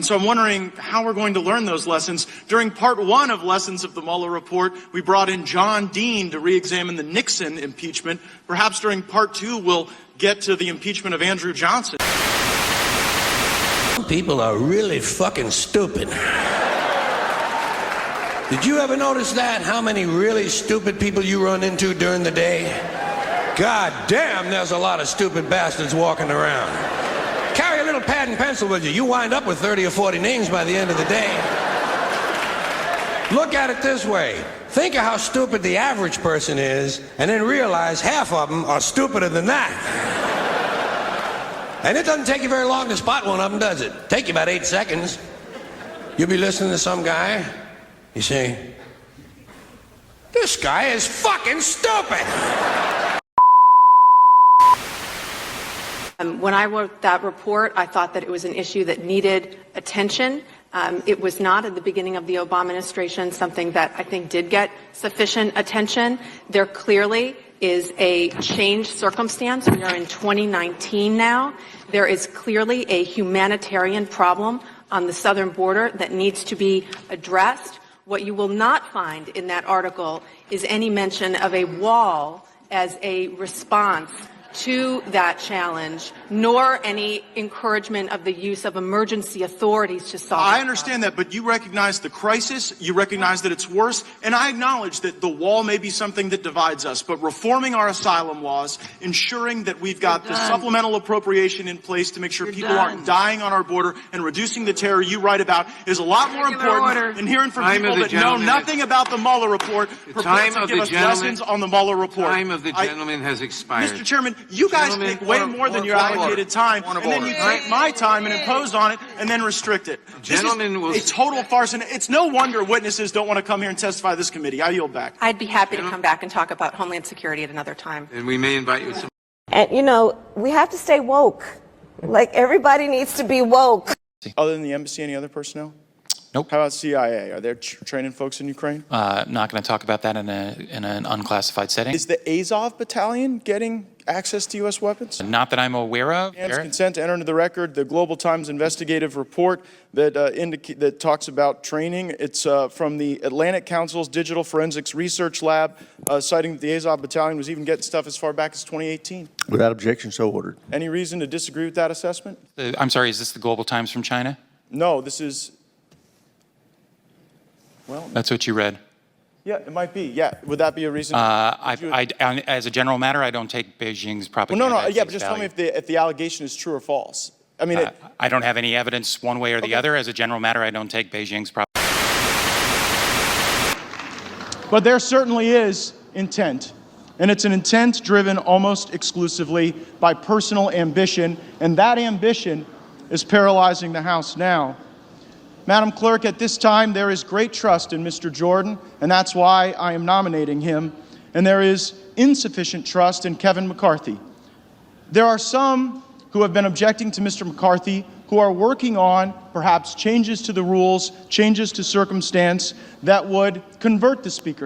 And so I'm wondering how we're going to learn those lessons. During part one of Lessons of the Mueller report, we brought in John Dean to re-examine the Nixon impeachment. Perhaps during part two, we'll get to the impeachment of Andrew Johnson. People are really fucking stupid. Did you ever notice that? How many really stupid people you run into during the day? God damn, there's a lot of stupid bastards walking around. Carry a little pad and pencil with you. You wind up with 30 or 40 names by the end of the day. Look at it this way. Think of how stupid the average person is, and then realize half of them are stupider than that. And it doesn't take you very long to spot one of them, does it? Take you about 8 seconds. You'll be listening to some guy. You say, this guy is fucking stupid. When I wrote that report, I thought that it was an issue that needed attention. It was not at the beginning of the Obama administration something that I think did get sufficient attention. There clearly is a changed circumstance. We are in 2019 now. There is clearly a humanitarian problem on the southern border that needs to be addressed. What you will not find in that article is any mention of a wall as a response to that challenge, nor any encouragement of the use of emergency authorities to solve it. I understand that, but you recognize the crisis, you recognize that it's worse, and I acknowledge that the wall may be something that divides us, but reforming our asylum laws, ensuring that we've got the supplemental appropriation in place to make sure people aren't dying on our border, and reducing the terror you write about is a lot more important than hearing from people that know nothing about the Mueller report, prepared to give us lessons on the Mueller report. The time of the gentleman has expired. Mr. Chairman, you guys take way more than your allocated time, and then you take my time and impose on it, and then restrict it. This is a total farce, and it's no wonder witnesses don't want to come here and testify to this committee. I yield back. I'd be happy to come back and talk about Homeland Security at another time. And we may invite you some. And, you know, we have to stay woke. Like, everybody needs to be woke. Other than the embassy, any other personnel? Nope. How about CIA? Are they training folks in Ukraine? Not going to talk about that in an unclassified setting. Is the Azov battalion getting access to U.S. weapons? Not that I'm aware of. Consent to enter into the record the Global Times investigative report that that talks about training. It's from the Atlantic Council's Digital Forensics Research Lab, citing that the Azov battalion was even getting stuff as far back as 2018. Without objection, so ordered. Any reason to disagree with that assessment? I'm sorry, is this the Global Times from China? No, this is... Well, that's what you read. Yeah, it might be. Yeah, would that be a reason? As a general matter, I don't take Beijing's propaganda. Well, no, yeah, but just tell me if the allegation is true or false. I mean, I don't have any evidence one way or the other. As a general matter, I don't take Beijing's propaganda. But there certainly is intent, and it's an intent driven almost exclusively by personal ambition, and that ambition is paralyzing the House now. Madam Clerk, at this time, there is great trust in Mr. Jordan, and that's why I am nominating him. And there is insufficient trust in Kevin McCarthy. There are some who have been objecting to Mr. McCarthy who are working on perhaps changes to the rules, changes to circumstance that would convert the Speaker.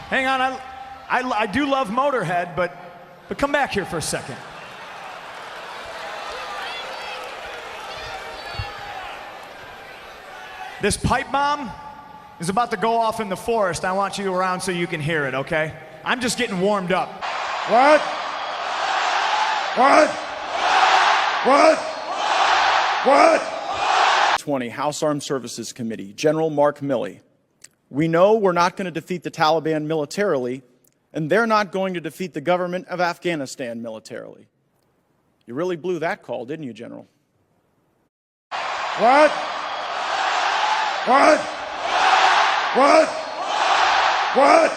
Hang on, I do love Motorhead, but come back here for a second. This pipe bomb is about to go off in the forest. I want you around so you can hear it, okay? I'm just getting warmed up. What? What? What? What? 20 House Armed Services Committee, General Mark Milley. We know we're not going to defeat the Taliban militarily, and they're not going to defeat the government of Afghanistan militarily. You really blew that call, didn't you, General? What? What? What? What?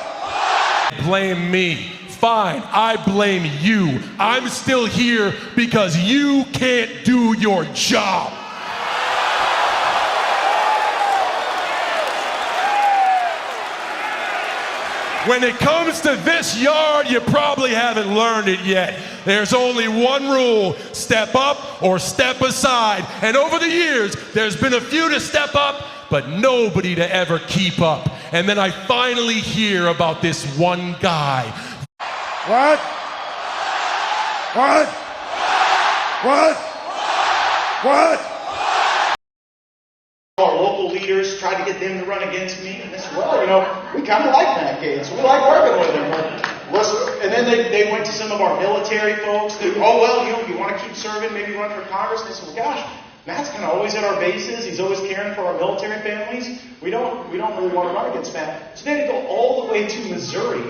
Blame me. Fine, I blame you. I'm still here because you can't do your job. When it comes to this yard, you probably haven't learned it yet. There's only one rule: step up or step aside. And over the years, there's been a few to step up, but nobody to ever keep up. And then I finally hear about this one guy. What? What? What? What? Our local leaders tried to get them to run against me, and I said, well, you know, we kind of like Matt Gaetz. We like working with him. And then they went to some of our military folks who, oh, well, you want to keep serving, maybe run for Congress. And they said, well, gosh, Matt's kind of always at our bases. He's always caring for our military families. We don't really want to run against Matt. So they had to go all the way to Missouri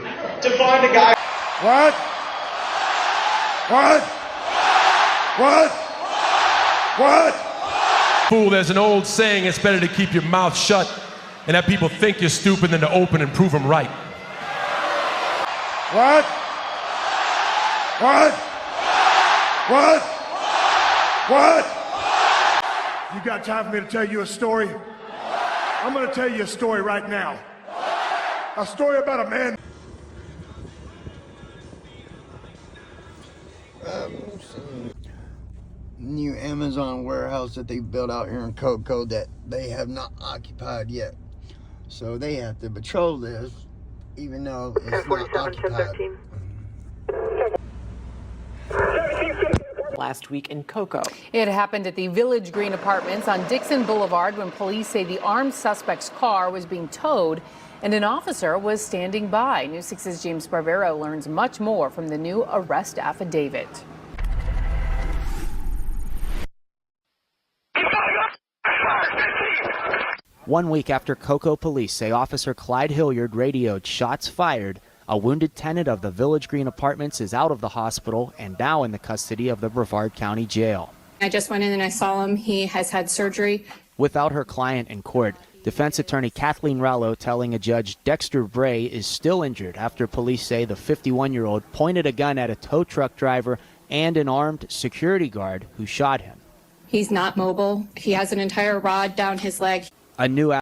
to find a guy. What? What? What? What? Fool, there's an old saying, it's better to keep your mouth shut and have people think you're stupid than to open and prove them right. What? What? What? What? You got time for me to tell you a story? I'm going to tell you a story right now. A story about a man. New Amazon warehouse that they built out here in Cocoa that they have not occupied yet. So they have to patrol this, even though it's not occupied. Last week in Cocoa. It happened at the Village Green Apartments on Dixon Boulevard when police say the armed suspect's car was being towed and an officer was standing by. News 6's James Barbero learns much more from the new arrest affidavit. One week after Cocoa police say Officer Clyde Hilliard radioed shots fired, a wounded tenant of the Village Green Apartments is out of the hospital and now in the custody of the Brevard County Jail. I just went in and I saw him. He has had surgery. Without her client in court, defense attorney Kathleen Rallo telling a judge Dexter Bray is still injured after police say the 51-year-old pointed a gun at a tow truck driver and an armed security guard who shot him. He's not mobile. He has an entire rod down his leg. A new